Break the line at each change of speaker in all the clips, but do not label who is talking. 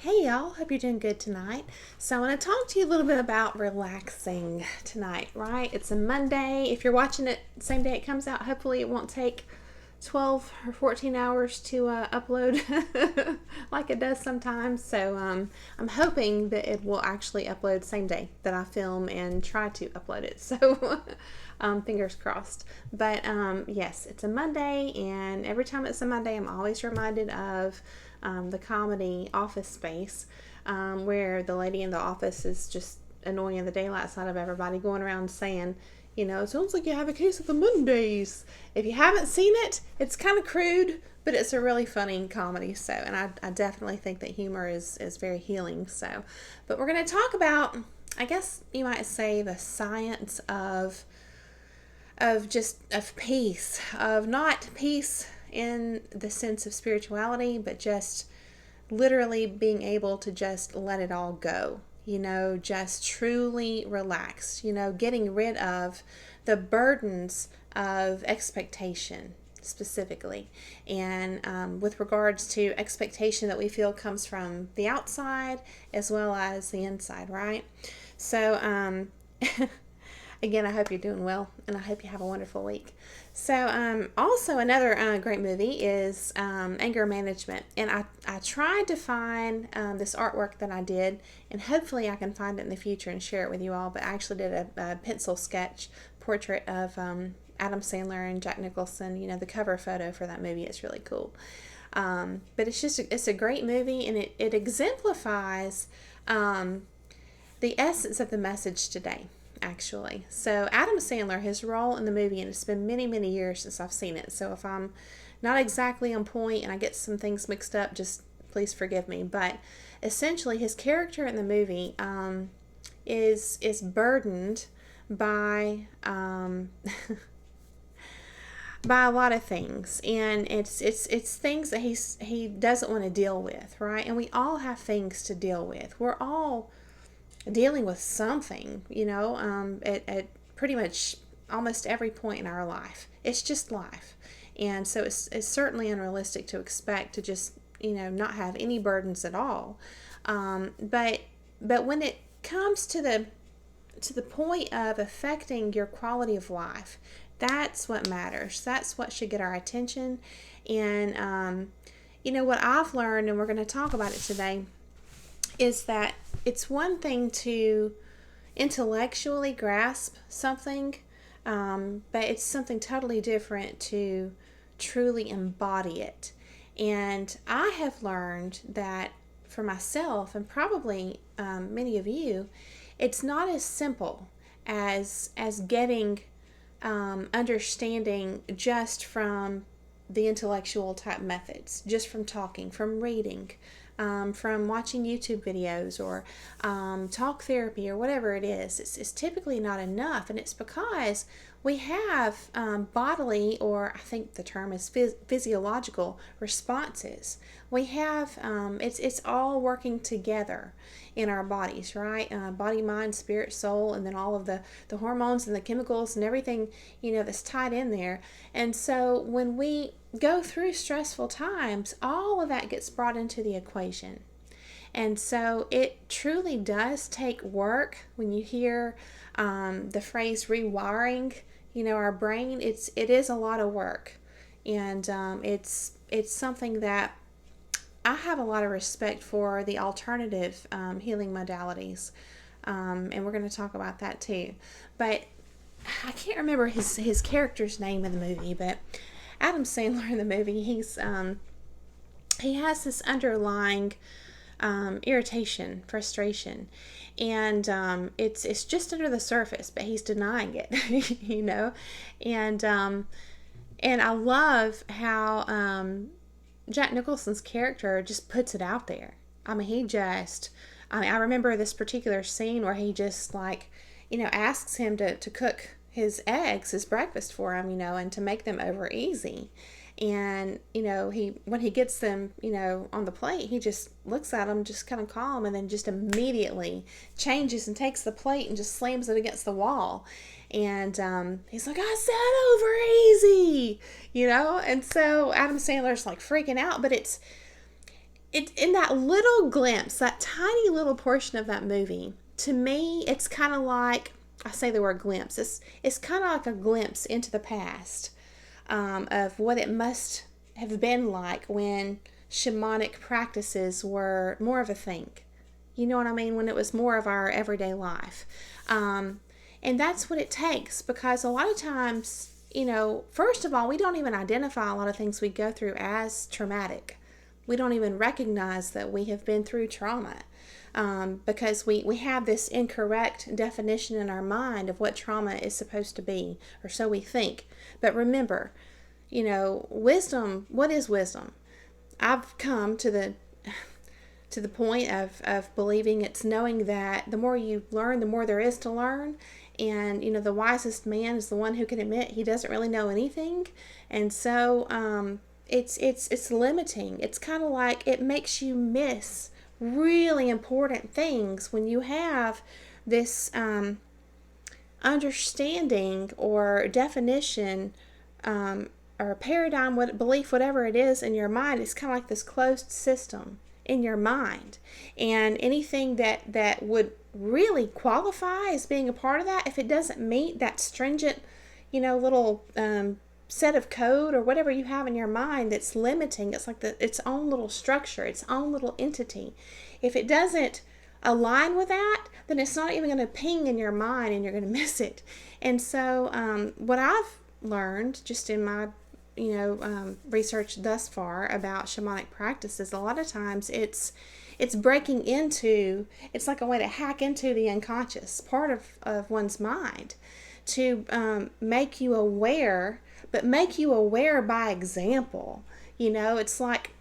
Hey y'all, hope you're doing good tonight. So I want to talk to you a little bit about relaxing tonight, right? It's a Monday. If you're watching it same day it comes out, hopefully it won't take 12 or 14 hours to upload like it does sometimes. So I'm hoping that it will actually upload same day that I film and try to upload it. So fingers crossed. But yes, it's a Monday, and every time it's a Monday, I'm always reminded of the comedy Office Space, where the lady in the office is just annoying the daylights out of everybody, going around saying, it sounds like you have a case of the Mondays. If you haven't seen it, it's kind of crude, but it's a really funny comedy. So, and I definitely think that humor is very healing. So, but we're going to talk about, I guess you might say, the science of peace, of not peace in the sense of spirituality, but just literally being able to just let it all go. Just truly relax, getting rid of the burdens of expectation specifically. And with regards to expectation that we feel comes from the outside as well as the inside, right? So, again, I hope you're doing well, and I hope you have a wonderful week. So, also another great movie is Anger Management, and I tried to find this artwork that I did, and hopefully I can find it in the future and share it with you all. But I actually did a pencil sketch portrait of Adam Sandler and Jack Nicholson. The cover photo for that movie. It's really cool. But it's a great movie, and it exemplifies the essence of the message today, actually. So Adam Sandler, his role in the movie, and it's been many, many years since I've seen it. So if I'm not exactly on point and I get some things mixed up, just please forgive me. But essentially, his character in the movie is burdened by by a lot of things, and it's things that he doesn't want to deal with, right? And we all have things to deal with. We're all dealing with something, at pretty much almost every point in our life. It's just life. And so it's certainly unrealistic to expect to just, not have any burdens at all. But when it comes to the point of affecting your quality of life, that's what matters. That's what should get our attention. And, what I've learned, and we're going to talk about it today, is that it's one thing to intellectually grasp something, but it's something totally different to truly embody it. And I have learned that for myself, and probably many of you, it's not as simple as getting understanding just from the intellectual type methods, just from talking, from reading, from watching YouTube videos, or talk therapy, or whatever it is. It's typically not enough, and it's because we have bodily, or I think the term is physiological responses. We have it's all working together in our bodies, right? Body, mind, spirit, soul, and then all of the hormones and the chemicals and everything, that's tied in there. And so when we go through stressful times, all of that gets brought into the equation. And so it truly does take work. When you hear the phrase rewiring, our brain, it is a lot of work. And it's something that I have a lot of respect for, the alternative healing modalities. And we're going to talk about that too. But I can't remember his character's name in the movie, but Adam Sandler in the movie, he has this underlying irritation, frustration, and it's just under the surface, but he's denying it, and I love how Jack Nicholson's character just puts it out there. I remember this particular scene where he just asks him to cook his eggs, his breakfast for him, and to make them over easy. And, when he gets them, on the plate, he just looks at them just kind of calm, and then just immediately changes and takes the plate and just slams it against the wall. And he's like, I said over easy, and so Adam Sandler's freaking out, but in that little glimpse, that tiny little portion of that movie, to me, it's kind of like, I say the word glimpse, it's kind of like a glimpse into the past, of what it must have been like when shamanic practices were more of a thing. You know what I mean? When it was more of our everyday life. And that's what it takes, because a lot of times, first of all, we don't even identify a lot of things we go through as traumatic. We don't even recognize that we have been through trauma, because we have this incorrect definition in our mind of what trauma is supposed to be, or so we think. But remember, wisdom, what is wisdom? I've come to the point of believing it's knowing that the more you learn, the more there is to learn. And, the wisest man is the one who can admit he doesn't really know anything. And so it's limiting. It's kind of like it makes you miss really important things when you have this understanding or definition, or paradigm, belief, whatever it is in your mind. It's kind of like this closed system in your mind, and anything that would really qualify as being a part of that, if it doesn't meet that stringent, little set of code or whatever you have in your mind that's limiting, it's like its own little structure, its own little entity. If it doesn't align with that, then it's not even going to ping in your mind, and you're going to miss it. And so what I've learned just in my research thus far about shamanic practices, a lot of times it's breaking into, it's like a way to hack into the unconscious part of one's mind to make you aware, but make you aware by example. It's like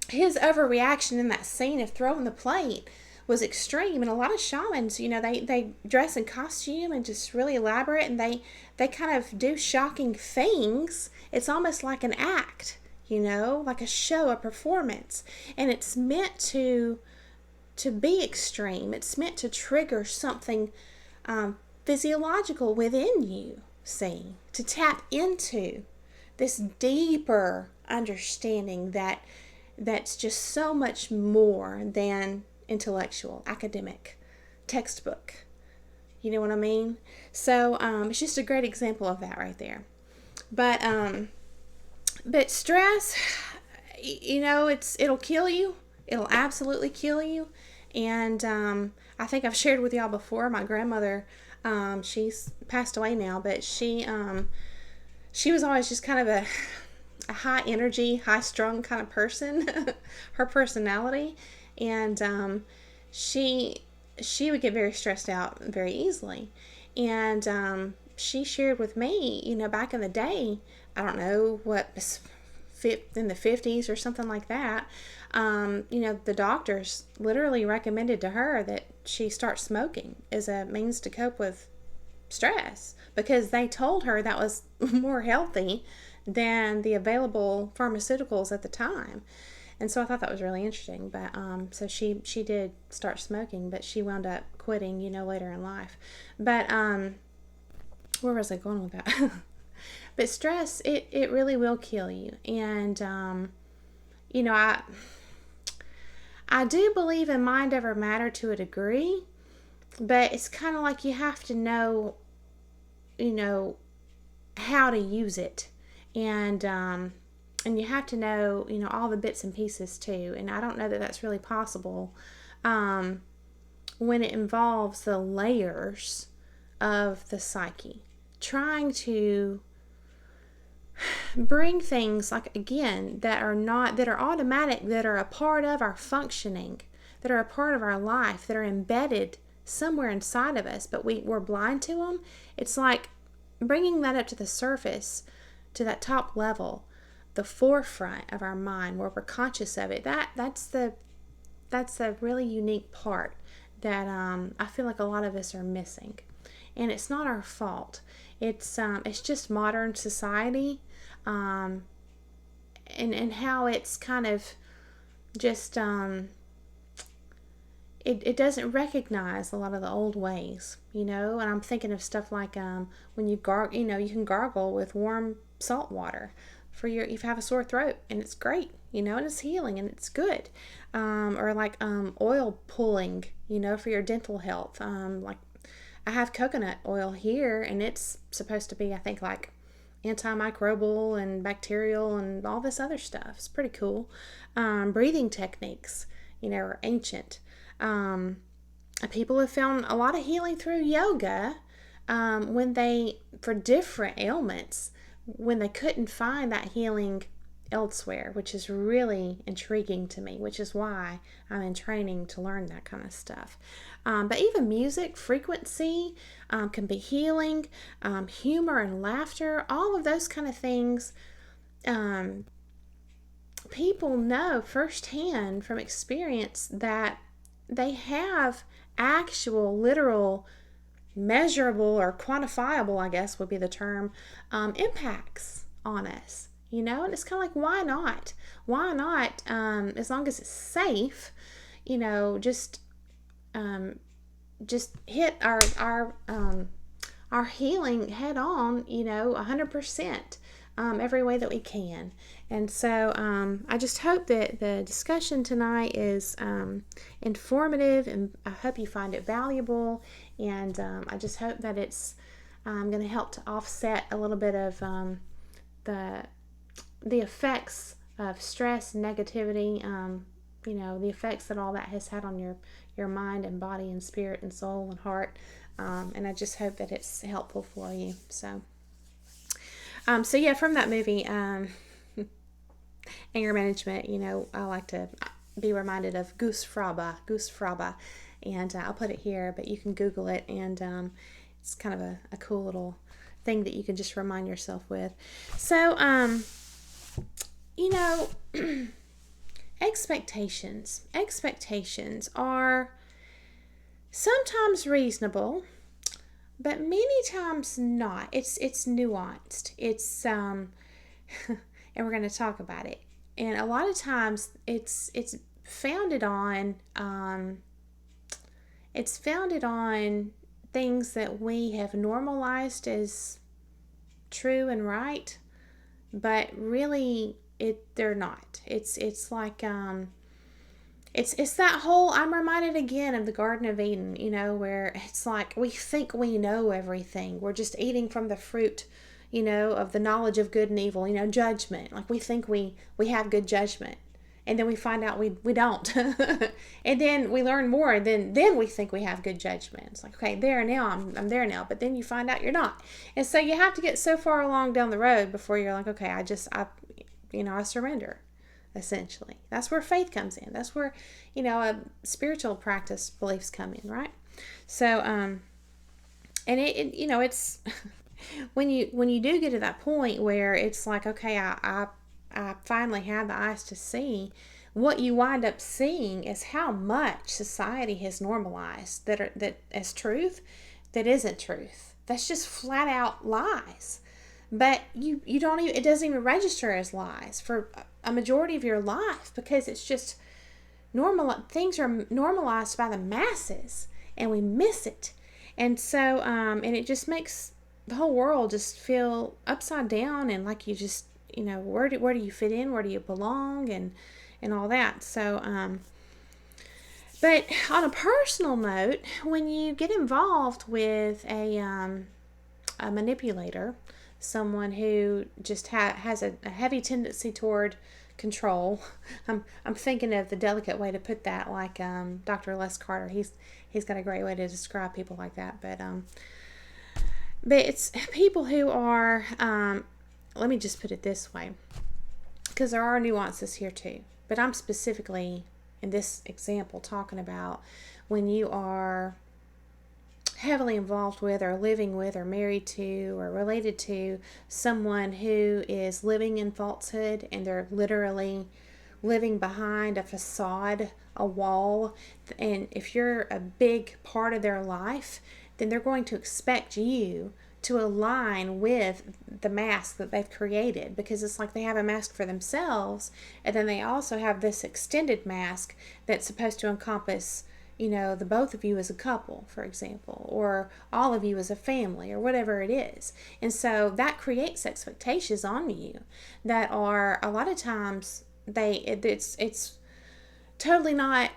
his overreaction in that scene of throwing the plate was extreme, and a lot of shamans, they dress in costume and just really elaborate, and they kind of do shocking things. It's almost like an act, like a show, a performance, and it's meant to be extreme. It's meant to trigger something physiological within you, see, to tap into this deeper understanding that's just so much more than intellectual, academic, textbook. You know what I mean? So it's just a great example of that right there. But stress, it'll kill you. It'll absolutely kill you. And I think I've shared with y'all before, my grandmother, she's passed away now, but she was always just kind of a high energy, high strung kind of person, her personality. And she would get very stressed out very easily. And she shared with me, back in the day, I don't know what, in the 50s or something like that, the doctors literally recommended to her that she start smoking as a means to cope with stress, because they told her that was more healthy than the available pharmaceuticals at the time. And so I thought that was really interesting. But so she did start smoking, but she wound up quitting, later in life. But where was I going with that? But stress, it really will kill you. And I do believe in mind over matter to a degree, but it's kind of like you have to know, how to use it. And you have to know, all the bits and pieces too. And I don't know that that's really possible when it involves the layers of the psyche. Trying to bring things like, again, that are automatic, that are a part of our functioning, that are a part of our life, that are embedded somewhere inside of us, but we're blind to them. It's like bringing that up to the surface, to that top level, the forefront of our mind, where we're conscious of it. That's the really unique part that I feel like a lot of us are missing. And it's not our fault. It's just modern society, and how it's kind of just it doesn't recognize a lot of the old ways, And I'm thinking of stuff like when you you can gargle with warm salt water for your, if you have a sore throat, and it's great, and it's healing and it's good. Or like oil pulling, for your dental health. Like I have coconut oil here, and it's supposed to be, I think, like antimicrobial and bacterial and all this other stuff. It's pretty cool. Breathing techniques, are ancient. People have found a lot of healing through yoga for different ailments, when they couldn't find that healing elsewhere, which is really intriguing to me, which is why I'm in training to learn that kind of stuff. But even music, frequency can be healing, humor and laughter, all of those kind of things. People know firsthand from experience that they have actual, literal, measurable, or quantifiable, I guess would be the term, impacts on us. And it's kind of like, why not? Why not? As long as it's safe, just hit our healing head on, 100%, every way that we can. And so I just hope that the discussion tonight is informative, and I hope you find it valuable. And I just hope that it's going to help to offset a little bit of the effects of stress and negativity, the effects that all that has had on your mind and body and spirit and soul and heart. And I just hope that it's helpful for you. So yeah, from that movie, Anger Management, I like to be reminded of Goose Fraba, and I'll put it here, but you can Google it, and it's kind of a cool little thing that you can just remind yourself with. So, expectations are sometimes reasonable, but many times not. It's nuanced. It's and we're going to talk about it. And a lot of times it's founded on things that we have normalized as true and right, but really they're not. It's like it's that whole, I'm reminded again of the Garden of Eden, where it's like we think we know everything. We're just eating from the fruit, of the knowledge of good and evil, judgment. Like we think we have good judgment, and then we find out we don't. And then we learn more, and then we think we have good judgment. It's like, okay, there now, I'm there now, but then you find out you're not. And so you have to get so far along down the road before you're like, okay, I surrender. Essentially, that's where faith comes in. That's where, a spiritual practice beliefs come in, right? So, and it's when you do get to that point where it's like, okay, I finally have the eyes to see. What you wind up seeing is how much society has normalized that as truth, that isn't truth. That's just flat out lies. But you don't even, it doesn't even register as lies for a majority of your life, because it's just normal. Things are normalized by the masses, and we miss it. And so, and it just makes the whole world just feel upside down, and like you just, where do you fit in? Where do you belong? And all that. So, but on a personal note, when you get involved with a manipulator, someone who just has a heavy tendency toward control. I'm thinking of the delicate way to put that, like Dr. Les Carter. He's got a great way to describe people like that. But it's people who are, let me just put it this way, because there are nuances here too. But I'm specifically, in this example, talking about when you are heavily involved with, or living with, or married to, or related to someone who is living in falsehood, and they're literally living behind a facade, a wall. And if you're a big part of their life, then they're going to expect you to align with the mask that they've created, because it's like they have a mask for themselves, and then they also have this extended mask that's supposed to encompass the both of you as a couple, for example, or all of you as a family, or whatever it is. And so that creates expectations on you that are a lot of times it's totally not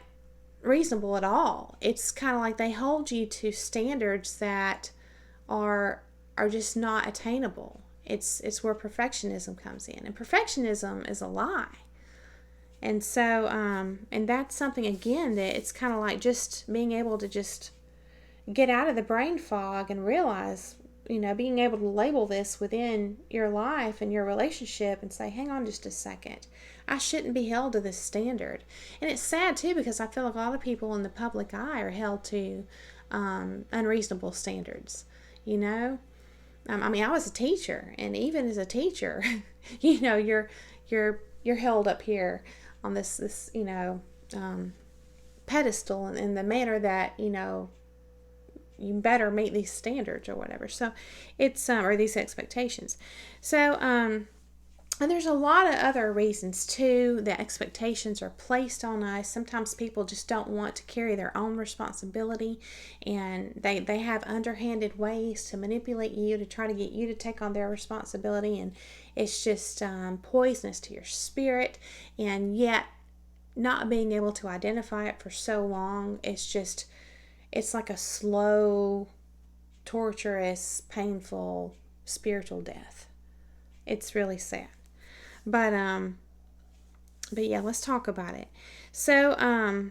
reasonable at all. It's kind of like they hold you to standards that are just not attainable. It's where perfectionism comes in, and perfectionism is a lie. And so, and that's something, again, that it's kind of like just being able to just get out of the brain fog and realize, being able to label this within your life and your relationship and say, hang on just a second. I shouldn't be held to this standard. And it's sad, too, because I feel like a lot of people in the public eye are held to unreasonable standards, I was a teacher, and even as a teacher, you're held up here on this pedestal in the manner that, you better meet these standards or whatever. So it's, or these expectations. So, and there's a lot of other reasons too that expectations are placed on us. Sometimes people just don't want to carry their own responsibility, and they have underhanded ways to manipulate you to try to get you to take on their responsibility, and it's just poisonous to your spirit. And yet, not being able to identify it for so long, it's like a slow, torturous, painful spiritual death. It's really sad. But yeah, let's talk about it. So, I'm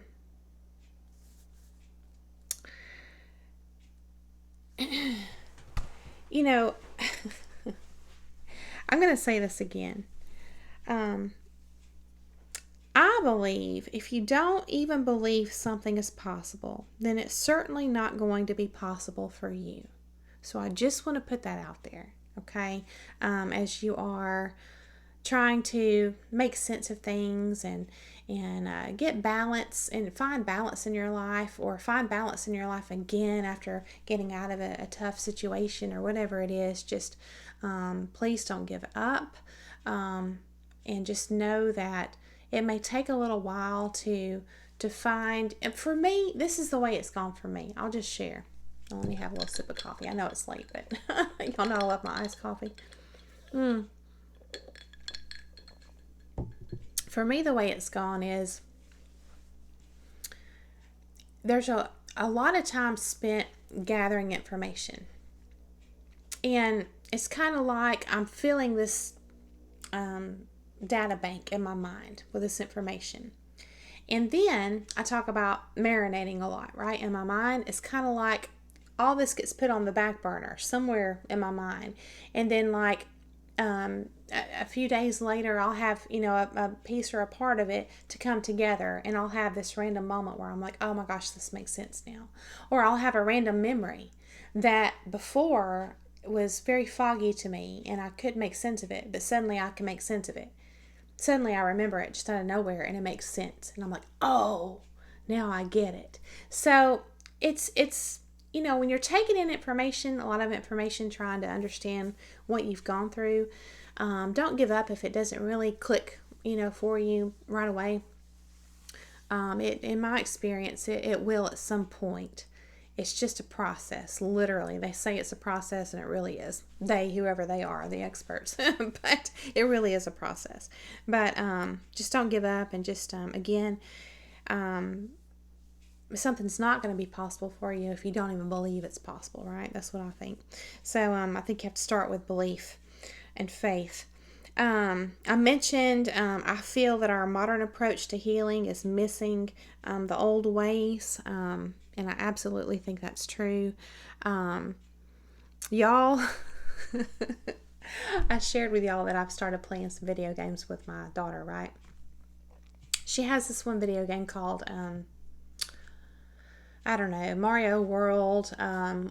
going to say this again. I believe if you don't even believe something is possible, then it's certainly not going to be possible for you. So I just want to put that out there, okay? As you are trying to make sense of things and get balance and find balance in your life, or find balance in your life again after getting out of a tough situation or whatever it is, just please don't give up, and just know that it may take a little while to find. And for me, this is the way it's gone for me. I'll just share. Let me have a little sip of coffee. I know it's late, but y'all know I love my iced coffee. For me, the way it's gone is there's a lot of time spent gathering information. And it's kind of like I'm filling this data bank in my mind with this information. And then I talk about marinating a lot, right? In my mind, it's kind of like all this gets put on the back burner somewhere in my mind. And then like a few days later, I'll have, a piece or a part of it to come together, and I'll have this random moment where I'm like, oh my gosh, this makes sense now. Or I'll have a random memory that before was very foggy to me and I couldn't make sense of it, but suddenly I can make sense of it. Suddenly I remember it just out of nowhere and it makes sense. And I'm like, oh, now I get it. So it's when you're taking in information, a lot of information, trying to understand what you've gone through, don't give up if it doesn't really click, for you right away. In my experience, it will at some point. It's just a process, literally. They say it's a process, and it really is. Whoever they are, the experts. But it really is a process. But just don't give up, and just, again, something's not going to be possible for you if you don't even believe it's possible, right? That's what I think. So I think you have to start with belief and faith. I mentioned I feel that our modern approach to healing is missing the old ways, and I absolutely think that's true. Y'all, I shared with y'all that I've started playing some video games with my daughter, right? She has this one video game called I don't know, Mario World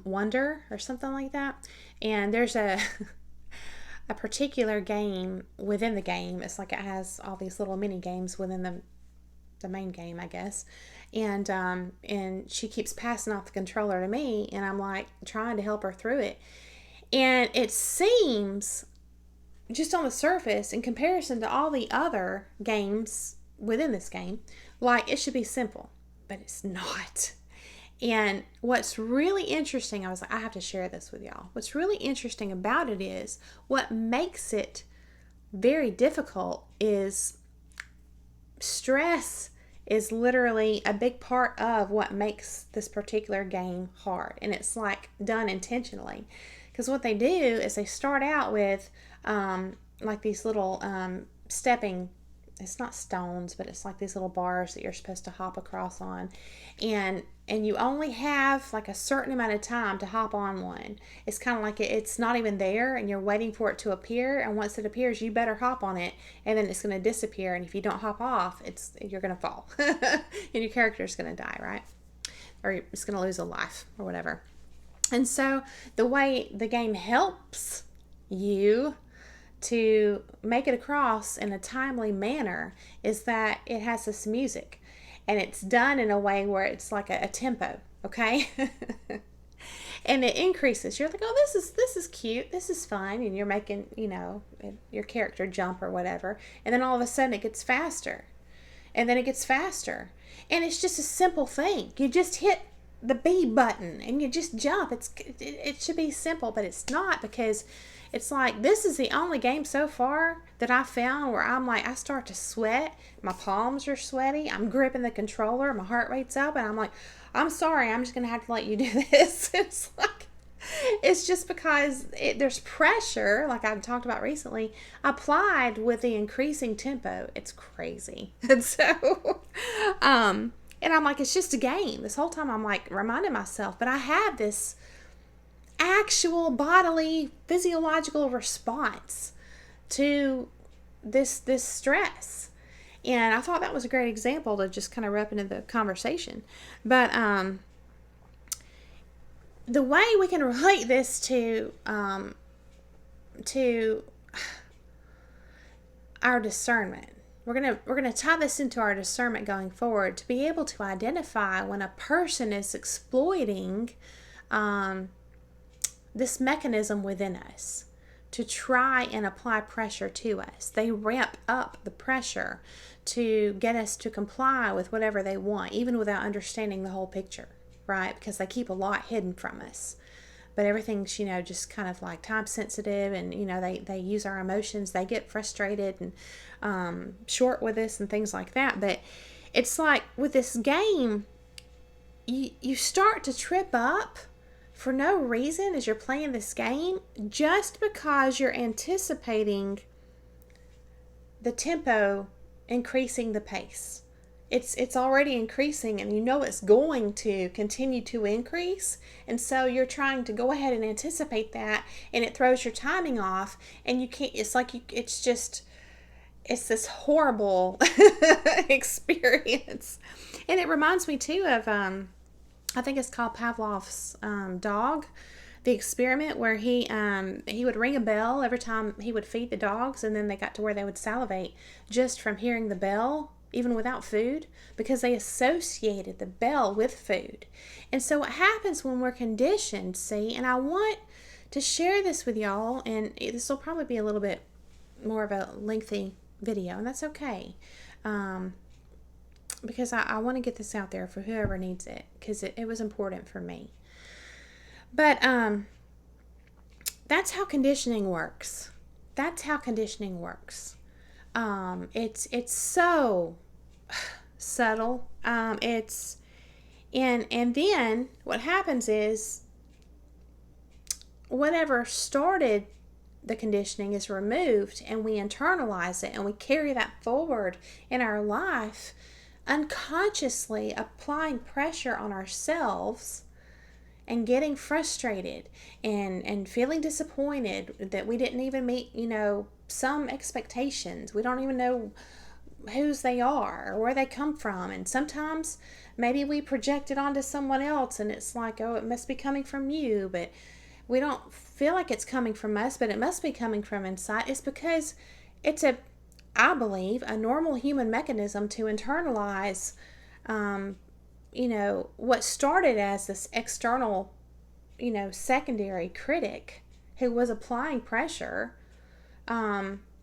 Wonder or something like that. And there's a particular game within the game. It's like it has all these little mini games within the main game, I guess. And she keeps passing off the controller to me, and I'm like trying to help her through it. And it seems, just on the surface, in comparison to all the other games within this game, like it should be simple. but it's not. And what's really interesting, I was like, I have to share this with y'all. What's really interesting about it is what makes it very difficult is stress is literally a big part of what makes this particular game hard. And it's like done intentionally. Because what they do is they start out with like these little stepping, it's not stones, but it's like these little bars that you're supposed to hop across on. And you only have like a certain amount of time to hop on one. It's kind of like it's not even there and you're waiting for it to appear. And once it appears, you better hop on it and then it's going to disappear. And if you don't hop off, you're going to fall and your character is going to die, right? Or it's going to lose a life or whatever. And so the way the game helps you to make it across in a timely manner is that it has this music. And it's done in a way where it's like a tempo, okay? And it increases. You're like, oh, this is cute. This is fun. And you're making, your character jump or whatever. And then all of a sudden it gets faster. And then it gets faster. And it's just a simple thing. You just hit the B button and you just jump. It should be simple, but it's not, because it's like, this is the only game so far that I found where I'm like, I start to sweat. My palms are sweaty. I'm gripping the controller. My heart rate's up. And I'm like, I'm sorry. I'm just going to have to let you do this. It's like, it's just because there's pressure, like I've talked about recently, applied with the increasing tempo. It's crazy. And so, and I'm like, it's just a game. This whole time I'm like reminding myself, but I have this actual bodily physiological response to this stress. And I thought that was a great example to just kind of wrap into the conversation. But the way we can relate this to our discernment, we're gonna tie this into our discernment going forward to be able to identify when a person is exploiting this mechanism within us to try and apply pressure to us. They ramp up the pressure to get us to comply with whatever they want, even without understanding the whole picture, right? Because they keep a lot hidden from us. But everything's, just kind of like time sensitive, and, they use our emotions. They get frustrated and short with us and things like that. But it's like with this game, you start to trip up for no reason as you're playing this game, just because you're anticipating the tempo increasing the pace. It's already increasing, and it's going to continue to increase, and so you're trying to go ahead and anticipate that, and it throws your timing off, and you can't. It's like it's this horrible experience. And it reminds me too of I think it's called Pavlov's dog, the experiment, where he would ring a bell every time he would feed the dogs, and then they got to where they would salivate just from hearing the bell, even without food, because they associated the bell with food. And so what happens when we're conditioned, and I want to share this with y'all, and this will probably be a little bit more of a lengthy video, and that's okay. Because I want to get this out there for whoever needs it, because it was important for me. But that's how conditioning works. It's so subtle. And then what happens is whatever started the conditioning is removed, and we internalize it, and we carry that forward in our life, unconsciously applying pressure on ourselves and getting frustrated and feeling disappointed that we didn't even meet, some expectations. We don't even know whose they are or where they come from. And sometimes maybe we project it onto someone else, and it's like, oh, it must be coming from you, but we don't feel like it's coming from us, but it must be coming from inside. It's because it's I believe, a normal human mechanism to internalize, what started as this external, secondary critic who was applying pressure,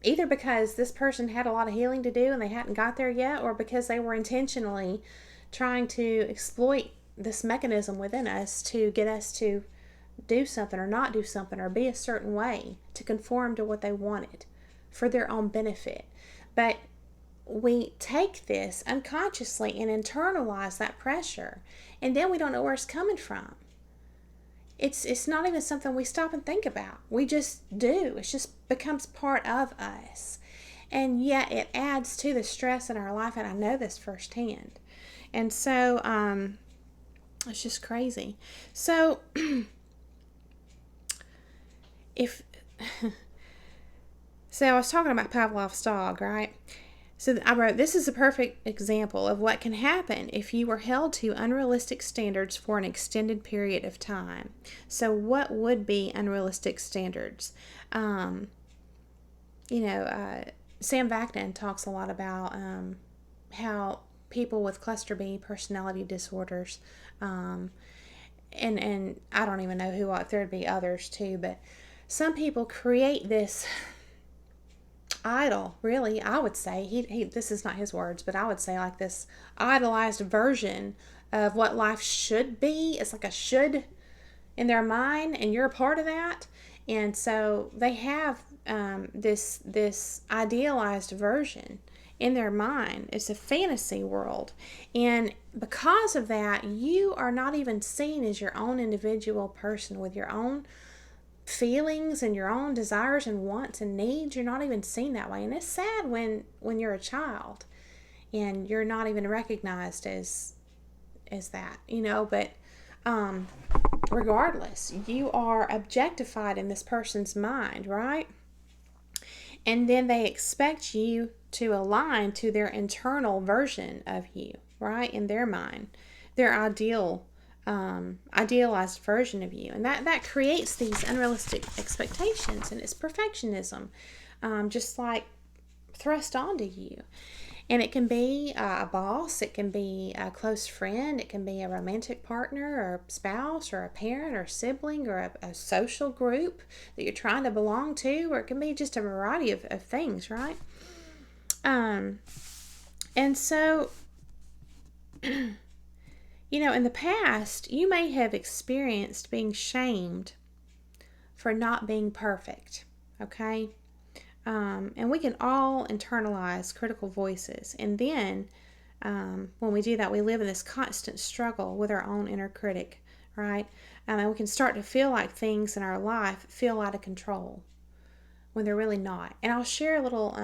either because this person had a lot of healing to do and they hadn't got there yet, or because they were intentionally trying to exploit this mechanism within us to get us to do something or not do something or be a certain way to conform to what they wanted for their own benefit. But we take this unconsciously and internalize that pressure, and then we don't know where it's coming from. It's not even something we stop and think about. We just do. It just becomes part of us. And yet it adds to the stress in our life, and I know this firsthand. And so it's just crazy. So so I was talking about Pavlov's dog, right? So I wrote, this is a perfect example of what can happen if you were held to unrealistic standards for an extended period of time. So what would be unrealistic standards? Sam Vaknin talks a lot about how people with cluster B personality disorders, and I don't even know who, if there'd be others too, but some people create this idol, really, I would say, he this is not his words, but I would say like this idolized version of what life should be. It's like a should in their mind, and you're a part of that. And so they have this idealized version in their mind. It's a fantasy world, and because of that, you are not even seen as your own individual person with your own feelings and your own desires and wants and needs. You're not even seen that way, and it's sad when you're a child and you're not even recognized as that, but regardless, you are objectified in this person's mind, right? And then they expect you to align to their internal version of you, right? In their mind, their idealized version of you, and that creates these unrealistic expectations, and it's perfectionism, just like thrust onto you. And it can be a boss, it can be a close friend, it can be a romantic partner or a spouse or a parent or a sibling or a social group that you're trying to belong to, or it can be just a variety of things, right? And so in the past, you may have experienced being shamed for not being perfect, okay? And we can all internalize critical voices. And then when we do that, we live in this constant struggle with our own inner critic, right? And we can start to feel like things in our life feel out of control when they're really not. And I'll share a little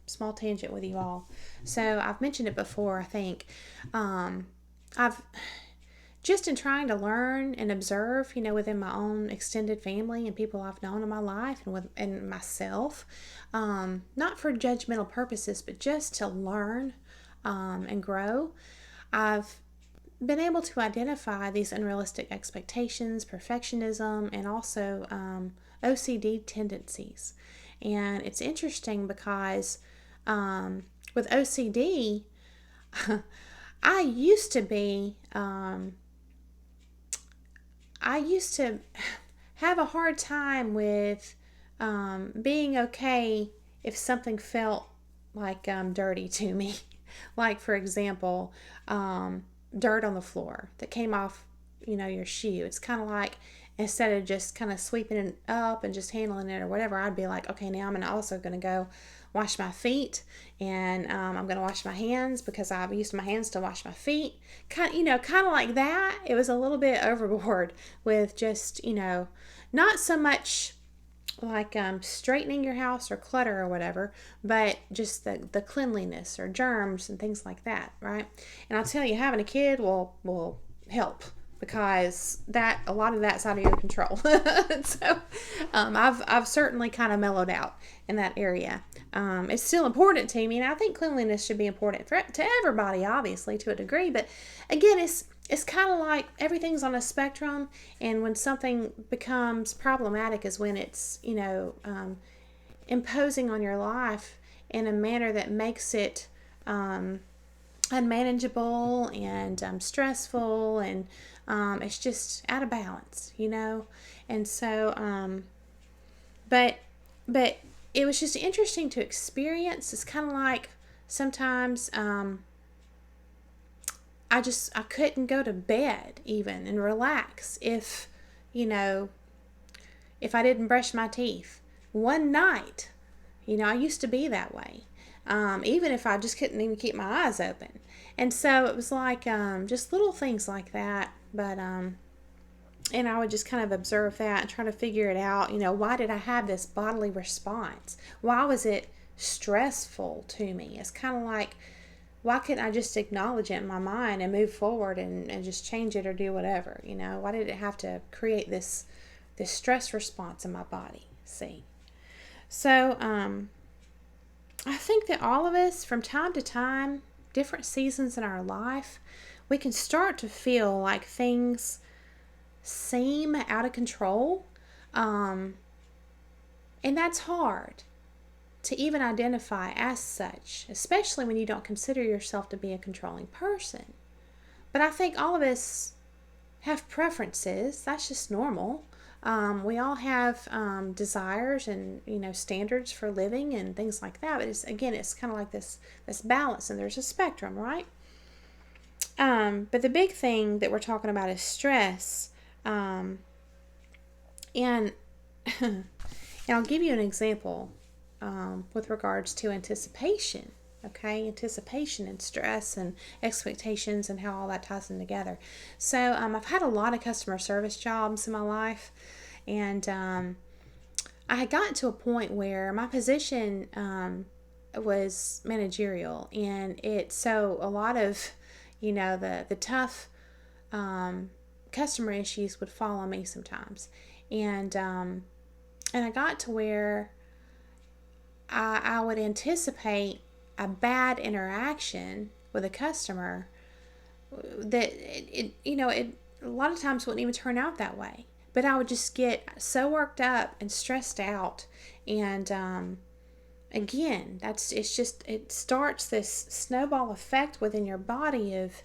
small tangent with you all. So I've mentioned it before, I think. I've just in trying to learn and observe, within my own extended family and people I've known in my life and myself, not for judgmental purposes, but just to learn and grow. I've been able to identify these unrealistic expectations, perfectionism, and also OCD tendencies. And it's interesting because with OCD, I used to have a hard time with being okay if something felt like dirty to me. Like, for example, dirt on the floor that came off, your shoe. It's kind of like, instead of just kind of sweeping it up and just handling it or whatever, I'd be like, okay, now I'm also going to go wash my feet, and I'm going to wash my hands because I've used my hands to wash my feet. Kind of like that. It was a little bit overboard with just, not so much like straightening your house or clutter or whatever, but just the cleanliness or germs and things like that, right? And I'll tell you, having a kid will help, because a lot of that's out of your control. So I've certainly kind of mellowed out in that area. It's still important to me, and I think cleanliness should be important to everybody, obviously, to a degree. But again, it's kind of like everything's on a spectrum, and when something becomes problematic is when it's imposing on your life in a manner that makes it unmanageable and stressful, and it's just out of balance, and so but it was just interesting to experience. It's kind of like sometimes I couldn't go to bed even and relax if I didn't brush my teeth. One night, I used to be that way. Even if I just couldn't even keep my eyes open. And so it was like just little things like that. But, and I would just kind of observe that and try to figure it out. Why did I have this bodily response? Why was it stressful to me? It's kind of like, why couldn't I just acknowledge it in my mind and move forward and just change it or do whatever? Why did it have to create this stress response in my body? See? So, I think that all of us, from time to time, different seasons in our life, we can start to feel like things seem out of control. And that's hard to even identify as such, especially when you don't consider yourself to be a controlling person. But I think all of us have preferences. That's just normal. We all have desires and standards for living and things like that. But it's kind of like this balance, and there's a spectrum, right? But the big thing that we're talking about is stress, and and I'll give you an example with regards to anticipation. Okay, anticipation and stress and expectations and how all that ties in together. So I've had a lot of customer service jobs in my life, and I had gotten to a point where my position was managerial, and so a lot of the tough customer issues would fall on me sometimes, and I got to where I would anticipate a bad interaction with a customer that it a lot of times wouldn't even turn out that way. But I would just get so worked up and stressed out, and again, it starts this snowball effect within your body of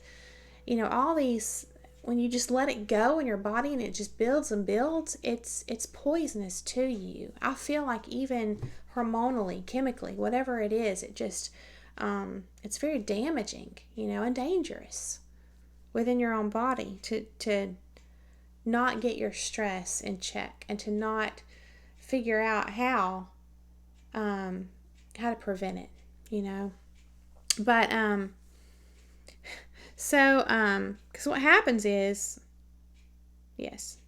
all these. When you just let it go in your body and it just builds and builds, it's poisonous to you. I feel like even hormonally, chemically, whatever it is, it just it's very damaging, and dangerous within your own body to not get your stress in check and to not figure out how to prevent it, But because what happens is, yes,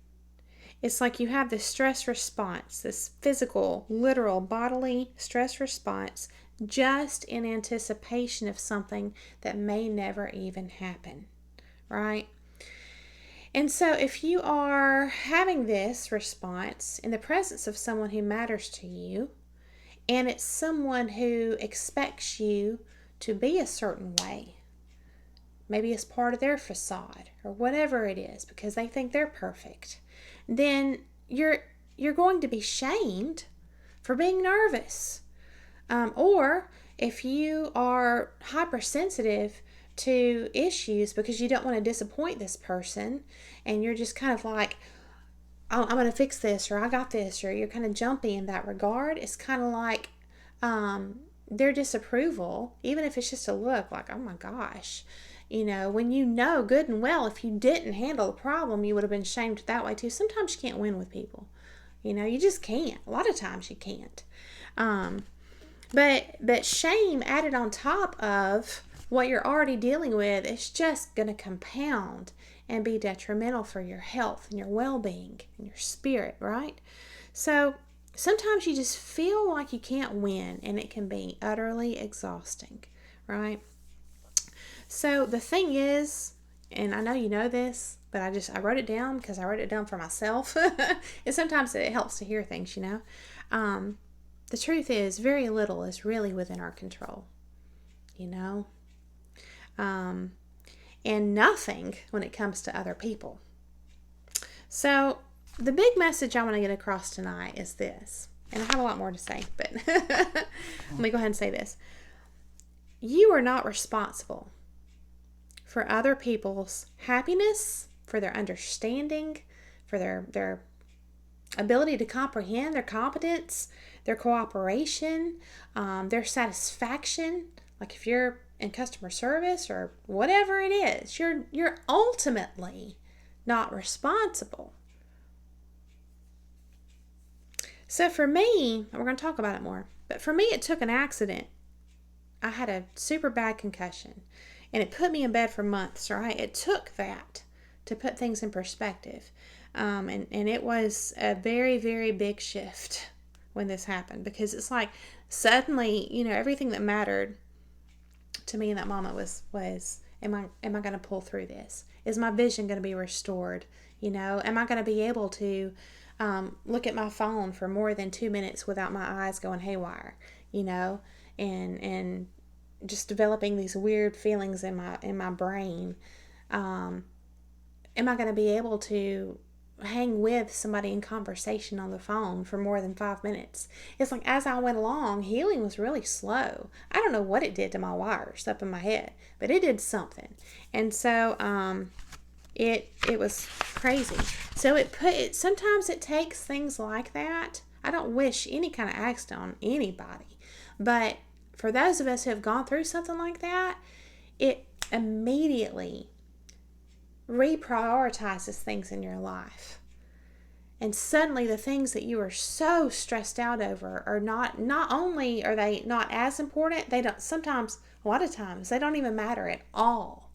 it's like you have this stress response, this physical, literal, bodily stress response, just in anticipation of something that may never even happen, right? And so if you are having this response in the presence of someone who matters to you, and it's someone who expects you to be a certain way, maybe it's part of their facade or whatever it is because they think they're perfect, then you're going to be shamed for being nervous. Or if you are hypersensitive to issues because you don't want to disappoint this person and you're just kind of like, oh, I'm going to fix this, or I got this, or you're kind of jumpy in that regard, it's kind of like their disapproval, even if it's just a look like, oh my gosh, when good and well, if you didn't handle the problem, you would have been shamed that way too. Sometimes you can't win with people. You just can't. A lot of times you can't. But shame added on top of what you're already dealing with is just going to compound and be detrimental for your health and your well-being and your spirit, right? So sometimes you just feel like you can't win, and it can be utterly exhausting, right? So the thing is, and I know you know this, but I wrote it down because I wrote it down for myself. And sometimes it helps to hear things, The truth is, very little is really within our control, and nothing when it comes to other people. So the big message I want to get across tonight is this, and I have a lot more to say, but let me go ahead and say this. You are not responsible for other people's happiness, for their understanding, for their ability to comprehend, their competence, their cooperation, their satisfaction. Like if you're in customer service or whatever it is. You're ultimately not responsible. So for me, we're going to talk about it more, but for me it took an accident. I had a super bad concussion and it put me in bed for months, right? It took that to put things in perspective. And it was a very, very big shift when this happened, because it's like suddenly, everything that mattered to me in that moment was am I going to pull through this? Is my vision going to be restored? Am I going to be able to look at my phone for more than 2 minutes without my eyes going haywire? And just developing these weird feelings in my brain. Am I going to be able to hang with somebody in conversation on the phone for more than 5 minutes? It's like as I went along, healing was really slow. I don't know what it did to my wires up in my head, but it did something. And so it was crazy. So sometimes it takes things like that. I don't wish any kind of accident on anybody, but for those of us who have gone through something like that, it immediately reprioritizes things in your life. And suddenly the things that you are so stressed out over are not only are they not as important, a lot of times, they don't even matter at all.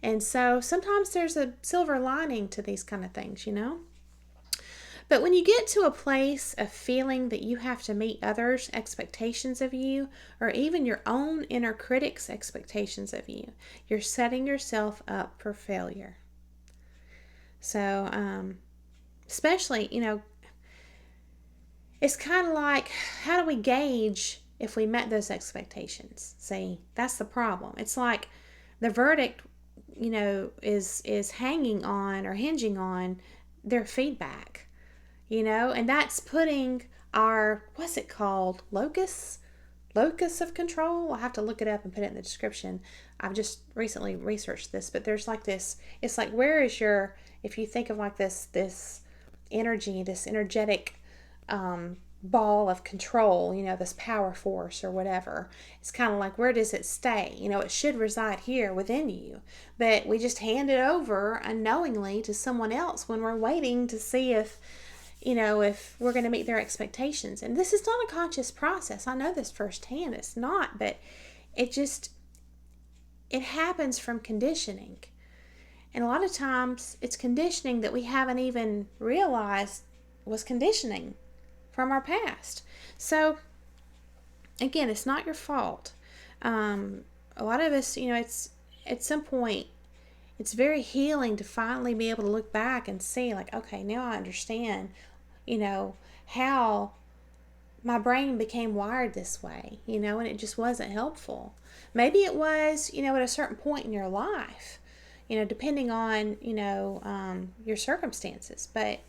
And so sometimes there's a silver lining to these kind of things, But when you get to a place of feeling that you have to meet others' expectations of you, or even your own inner critic's expectations of you, you're setting yourself up for failure. So, especially, it's kind of like, how do we gauge if we met those expectations? See, that's the problem. It's like the verdict, is hanging on or hinging on their feedback. And that's putting our, what's it called? Locus of control. I'll have to look it up and put it in the description. I've just recently researched this, but there's like this, it's like, where is if you think of like this energy, this energetic ball of control, this power force or whatever, it's kind of like, where does it stay? It should reside here within you, but we just hand it over unknowingly to someone else when we're waiting to see if we're going to meet their expectations. And this is not a conscious process. I know this firsthand. It's not, but it happens from conditioning. And a lot of times it's conditioning that we haven't even realized was conditioning from our past. So again, it's not your fault. A lot of us, it's at some point, it's very healing to finally be able to look back and see like, okay, now I understand how my brain became wired this way, and it just wasn't helpful. Maybe it was, at a certain point in your life, depending on, your circumstances. But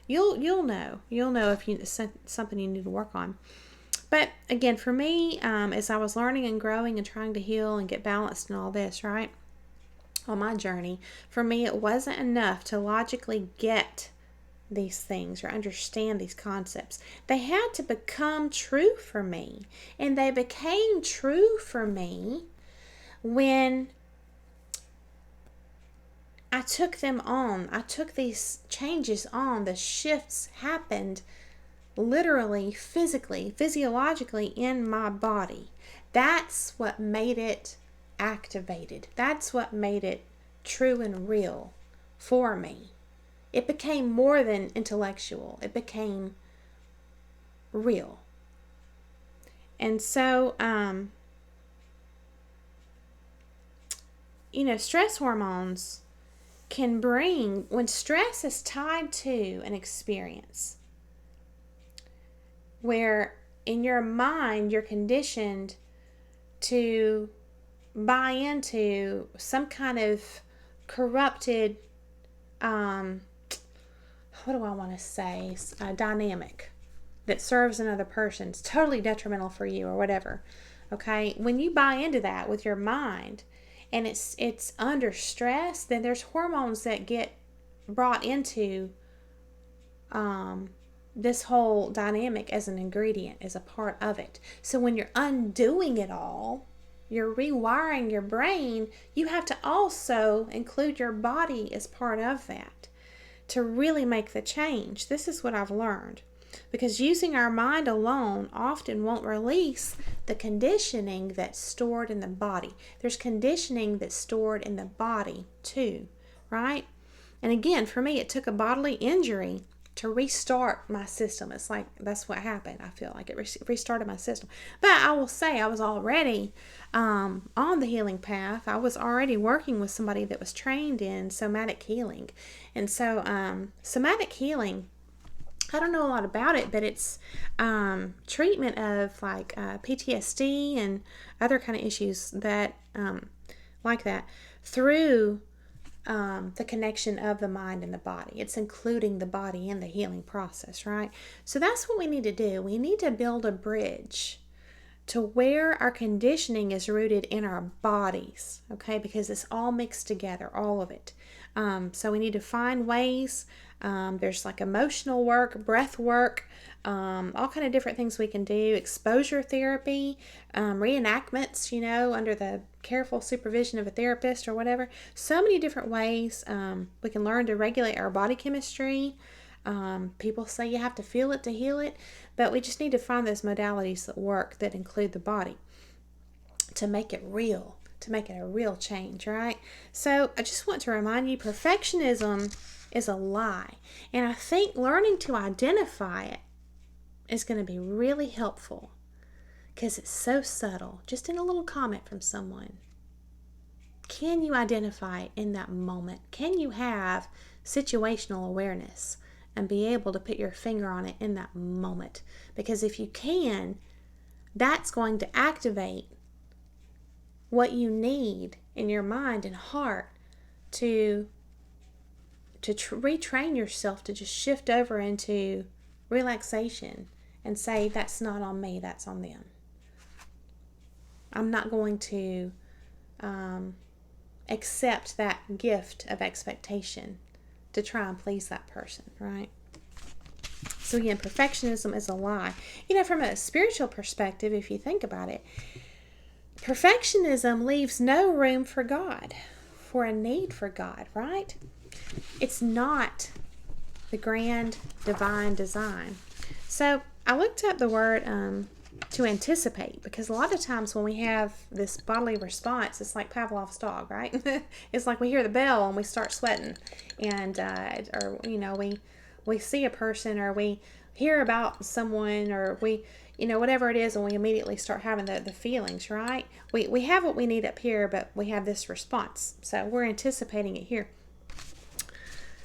you'll know if it's something you need to work on. But again, for me, as I was learning and growing and trying to heal and get balanced and all this, right, on my journey, for me, it wasn't enough to logically get these things or understand these concepts. They had to become true for me. And they became true for me when I took them on. I took these changes on. The shifts happened literally, physically, physiologically in my body. That's what made it activated. That's what made it true and real for me. It became more than intellectual. It became real. And so, stress hormones can bring, when stress is tied to an experience where in your mind you're conditioned to buy into some kind of corrupted, what do I want to say, dynamic that serves another person. It's totally detrimental for you or whatever. Okay, when you buy into that with your mind and it's under stress, then there's hormones that get brought into this whole dynamic as an ingredient, as a part of it. So when you're undoing it all, you're rewiring your brain, you have to also include your body as part of that to really make the change. This is what I've learned. Because using our mind alone often won't release the conditioning that's stored in the body. There's conditioning that's stored in the body too, right? And again, for me, it took a bodily injury to restart my system. It's like that's what happened. I feel like it restarted my system. But I will say I was already on the healing path. I was already working with somebody that was trained in somatic healing. And so somatic healing, I don't know a lot about it, but it's treatment of like PTSD and other kind of issues that like that through the connection of the mind and the body. It's including the body in the healing process, right? So that's what we need to do. We need to build a bridge to where our conditioning is rooted in our bodies, okay? Because it's all mixed together, all of it. So we need to find ways. There's like emotional work, breath work, all kind of different things we can do. Exposure therapy, reenactments, under the careful supervision of a therapist or whatever. So many different ways we can learn to regulate our body chemistry. People say you have to feel it to heal it, but we just need to find those modalities that work, that include the body, to make it real, to make it a real change, right? So I just want to remind you, perfectionism is a lie. And I think learning to identify it is going to be really helpful because it's so subtle. Just in a little comment from someone. Can you identify it in that moment? Can you have situational awareness and be able to put your finger on it in that moment? Because if you can, that's going to activate what you need in your mind and heart to retrain yourself to just shift over into relaxation and say, that's not on me, that's on them. I'm not going to accept that gift of expectation to try and please that person, right? So again, perfectionism is a lie. From a spiritual perspective, if you think about it, perfectionism leaves no room for God, for a need for God, right? It's not the grand divine design. So I looked up the word to anticipate, because a lot of times when we have this bodily response, it's like Pavlov's dog, right? It's like we hear the bell and we start sweating, and or we see a person, or we hear about someone, or we whatever it is, and we immediately start having the feelings, right? We have what we need up here, but we have this response, so we're anticipating it here.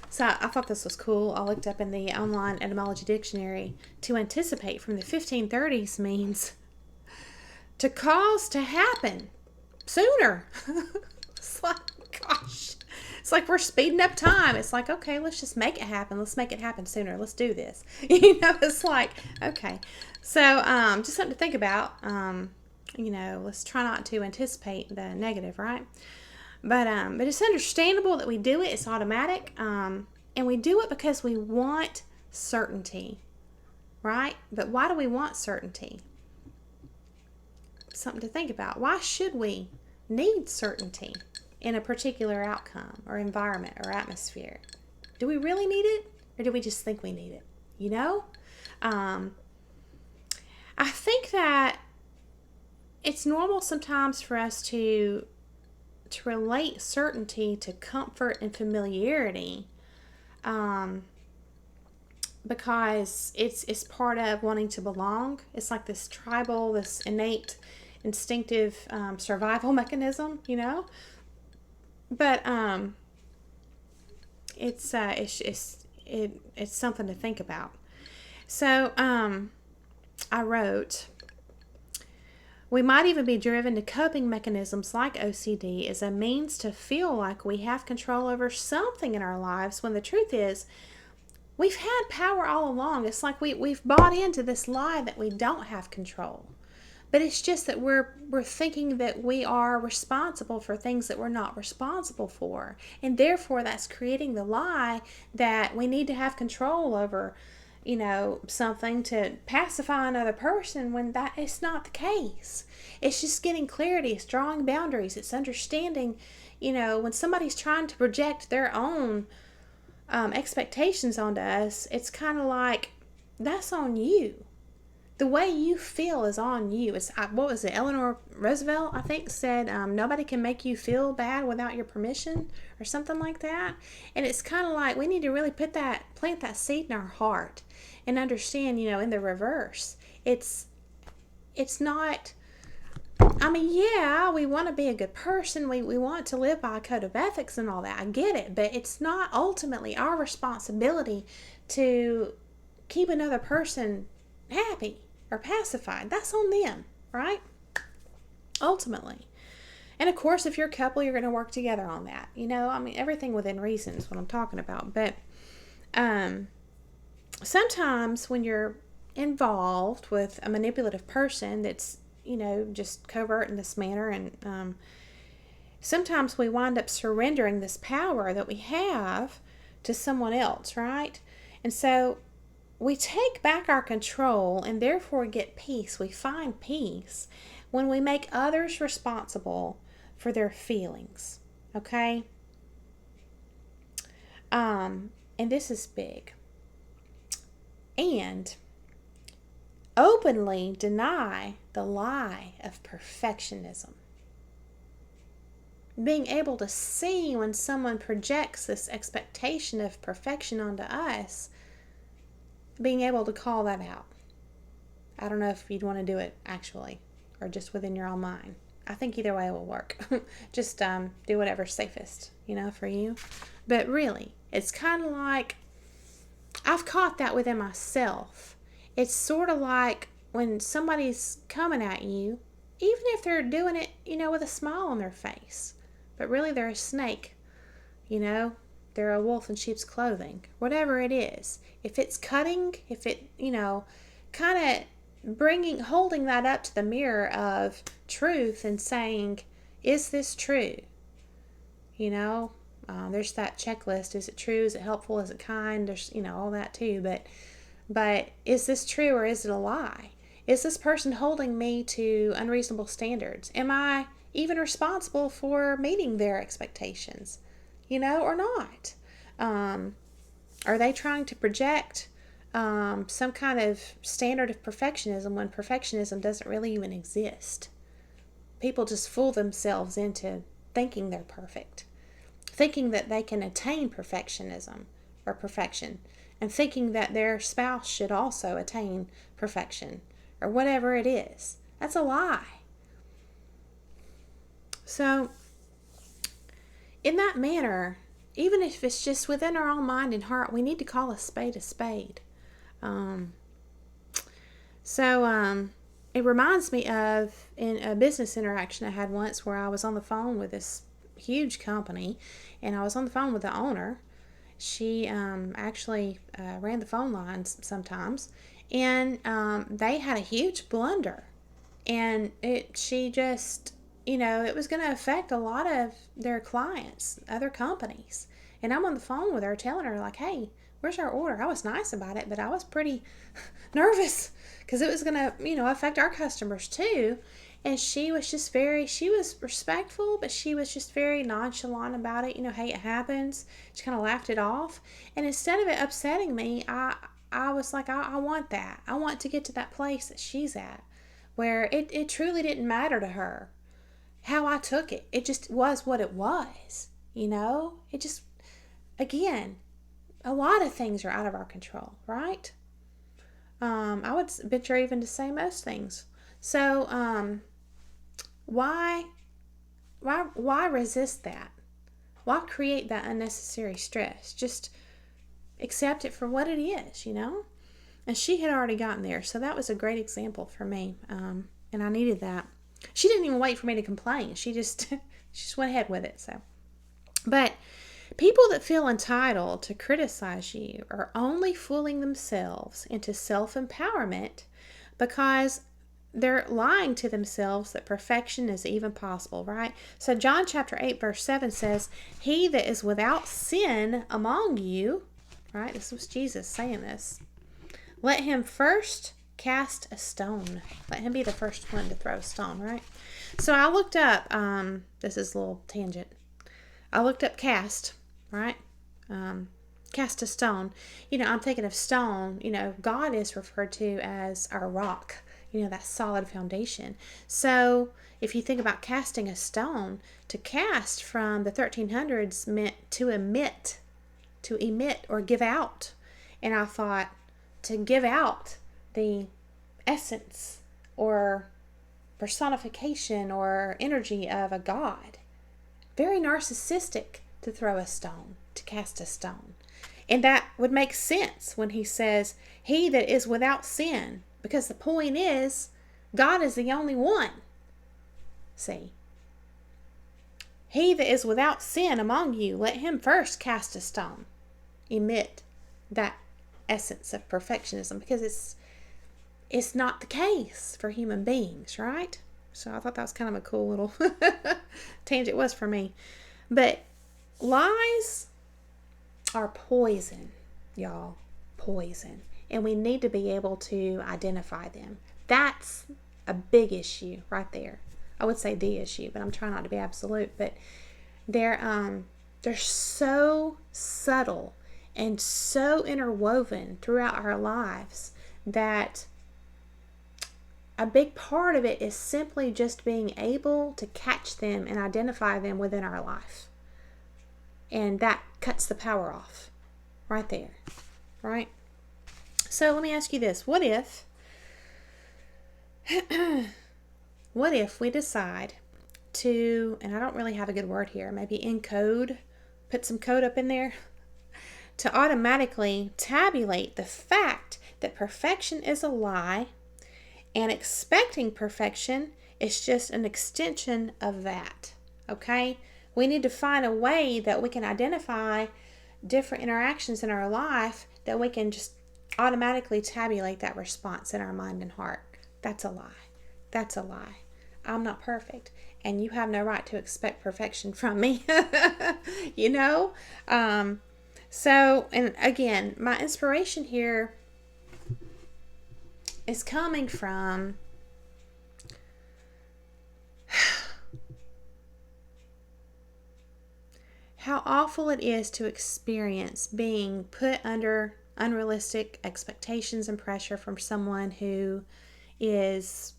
So I thought this was cool. I looked up in the online etymology dictionary. To anticipate from the 1530s means to cause to happen sooner. It's like, gosh, it's like we're speeding up time. It's like, okay, let's just make it happen. Let's make it happen sooner. Let's do this. It's like, okay. So just something to think about. Let's try not to anticipate the negative, right? But it's understandable that we do it. It's automatic. And we do it because we want certainty, right? But why do we want certainty? Something to think about. Why should we need certainty in a particular outcome or environment or atmosphere? Do we really need it? Or do we just think we need it? I think that it's normal sometimes for us to relate certainty to comfort and familiarity, because it's part of wanting to belong. It's like this tribal, this innate, instinctive survival mechanism, But it's something to think about. So I wrote, we might even be driven to coping mechanisms like OCD as a means to feel like we have control over something in our lives, when the truth is we've had power all along. It's like we've bought into this lie that we don't have control. But it's just that we're thinking that we are responsible for things that we're not responsible for. And therefore that's creating the lie that we need to have control over something to pacify another person when that is not the case. It's just getting clarity. It's drawing boundaries. It's understanding, when somebody's trying to project their own expectations onto us, it's kind of like, that's on you. The way you feel is on you. It's, what was it, Eleanor Roosevelt, I think, said, nobody can make you feel bad without your permission, or something like that. And it's kind of like, we need to really plant that seed in our heart and understand, in the reverse. It's not, yeah, we want to be a good person. We want to live by a code of ethics and all that. I get it. But it's not ultimately our responsibility to keep another person happy or pacified. That's on them, right? Ultimately. And of course, if you're a couple, you're going to work together on that. Everything within reason is what I'm talking about. But sometimes when you're involved with a manipulative person that's, just covert in this manner, and sometimes we wind up surrendering this power that we have to someone else, right? And so we take back our control and therefore get peace. We find peace when we make others responsible for their feelings, okay? And this is big. And openly deny the lie of perfectionism. Being able to see when someone projects this expectation of perfection onto us, being able to call that out. I don't know if you'd want to do it actually, or just within your own mind. I think either way will work. Just do whatever's safest, for you. But really, it's kind of like, I've caught that within myself. It's sort of like when somebody's coming at you, even if they're doing it, with a smile on their face, but really they're a snake, they're a wolf in sheep's clothing, whatever it is. If it's cutting, if it, kind of holding that up to the mirror of truth and saying, is this true? There's that checklist. Is it true? Is it helpful? Is it kind? There's, all that too. But is this true or is it a lie? Is this person holding me to unreasonable standards? Am I even responsible for meeting their expectations? Or not? Are they trying to project some kind of standard of perfectionism when perfectionism doesn't really even exist? People just fool themselves into thinking they're perfect, thinking that they can attain perfectionism or perfection, and thinking that their spouse should also attain perfection or whatever it is. That's a lie. So, in that manner, even if it's just within our own mind and heart, we need to call a spade a spade. It reminds me of in a business interaction I had once where I was on the phone with this huge company, and I was on the phone with the owner. She actually ran the phone lines sometimes, and they had a huge blunder, and she just, it was going to affect a lot of their clients, other companies. And I'm on the phone with her telling her, like, hey, where's our order? I was nice about it, but I was pretty nervous because it was going to, affect our customers too. And she was respectful, but she was just very nonchalant about it. Hey, it happens. She kind of laughed it off. And instead of it upsetting me, I was like, I want that. I want to get to that place that she's at, where it truly didn't matter to her how I took it. It just was what it was, It just, again, a lot of things are out of our control, right? I would venture even to say most things. So, why resist that? Why create that unnecessary stress? Just accept it for what it is, And she had already gotten there, so that was a great example for me, and I needed that. She didn't even wait for me to complain. She just went ahead with it. So, but people that feel entitled to criticize you are only fooling themselves into self-empowerment because they're lying to themselves that perfection is even possible, right? So John chapter 8 verse 7 says, he that is without sin among you, right? This was Jesus saying this. let him first cast a stone. Let him be the first one to throw a stone, right? So I looked up, this is a little tangent. I looked up cast, right? Cast a stone. I'm thinking of stone. God is referred to as our rock, that solid foundation. So if you think about casting a stone, to cast from the 1300s meant to emit or give out. And I thought, to give out the essence or personification or energy of a god. Very narcissistic to throw a stone, to cast a stone. And that would make sense when he says, he that is without sin. Because the point is, God is the only one. See? He that is without sin among you, let him first cast a stone. Emit that essence of perfectionism, because it's not the case for human beings, right? So I thought that was kind of a cool little tangent. It was for me. But lies are poison, y'all. Poison. And we need to be able to identify them. That's a big issue right there. I would say the issue, but I'm trying not to be absolute. But they're so subtle and so interwoven throughout our lives that a big part of it is simply just being able to catch them and identify them within our life. And that cuts the power off right there, right? So let me ask you this. What if we decide to, and I don't really have a good word here, maybe encode, put some code up in there, to automatically tabulate the fact that perfection is a lie and expecting perfection is just an extension of that, okay? We need to find a way that we can identify different interactions in our life that we can just automatically tabulate that response in our mind and heart. That's a lie. That's a lie. I'm not perfect, and you have no right to expect perfection from me. So, and again, my inspiration here is coming from how awful it is to experience being put under unrealistic expectations and pressure from someone who is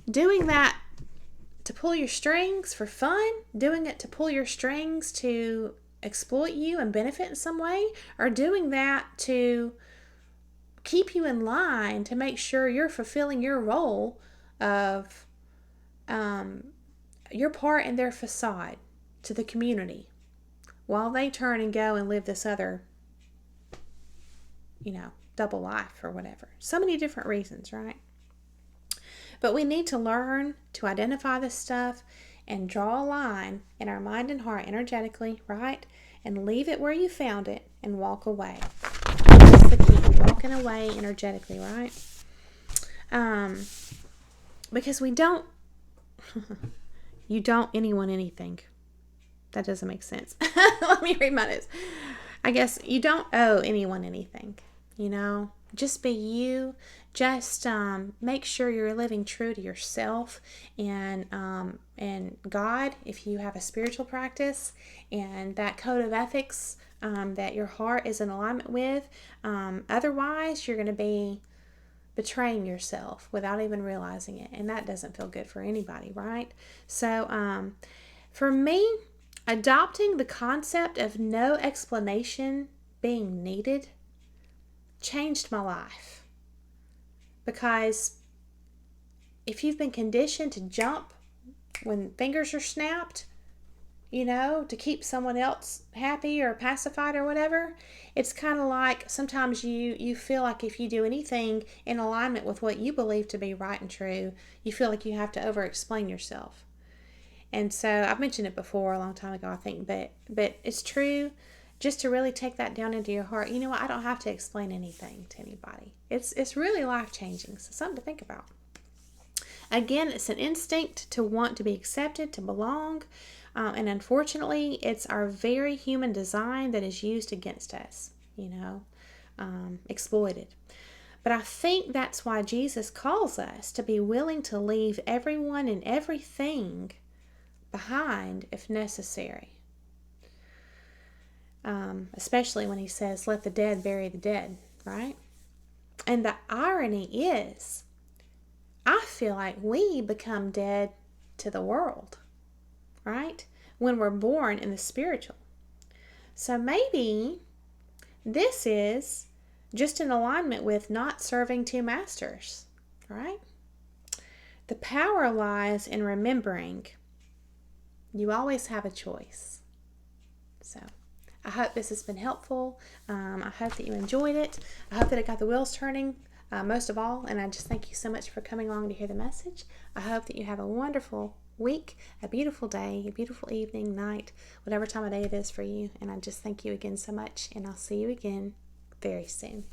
doing that to pull your strings for fun, doing it to pull your strings to exploit you and benefit in some way, or doing that to keep you in line to make sure you're fulfilling your role of your part in their facade to the community while they turn and go and live this other, double life or whatever. So many different reasons, right? But we need to learn to identify this stuff and draw a line in our mind and heart energetically, right? And leave it where you found it and walk away. That's the key. Walking away energetically, right? Because you don't anyone anything. That doesn't make sense. Let me read my notes. I guess you don't owe anyone anything, Just be you. Just make sure you're living true to yourself and God, if you have a spiritual practice, and that code of ethics that your heart is in alignment with. Otherwise, you're going to be betraying yourself without even realizing it, and that doesn't feel good for anybody, right? So for me, adopting the concept of no explanation being needed changed my life. Because if you've been conditioned to jump when fingers are snapped, to keep someone else happy or pacified or whatever, it's kind of like sometimes you feel like if you do anything in alignment with what you believe to be right and true, you feel like you have to over-explain yourself. And so I've mentioned it before a long time ago, I think, but it's true. Just to really take that down into your heart. You know what? I don't have to explain anything to anybody. It's really life-changing. So something to think about. Again, it's an instinct to want to be accepted, to belong. And unfortunately, it's our very human design that is used against us. exploited. But I think that's why Jesus calls us to be willing to leave everyone and everything behind if necessary. Especially when he says, let the dead bury the dead, right? And the irony is, I feel like we become dead to the world, right? When we're born in the spiritual. So maybe this is just in alignment with not serving two masters, right? The power lies in remembering you always have a choice. So I hope this has been helpful. I hope that you enjoyed it. I hope that it got the wheels turning most of all. And I just thank you so much for coming along to hear the message. I hope that you have a wonderful week, a beautiful day, a beautiful evening, night, whatever time of day it is for you. And I just thank you again so much. And I'll see you again very soon.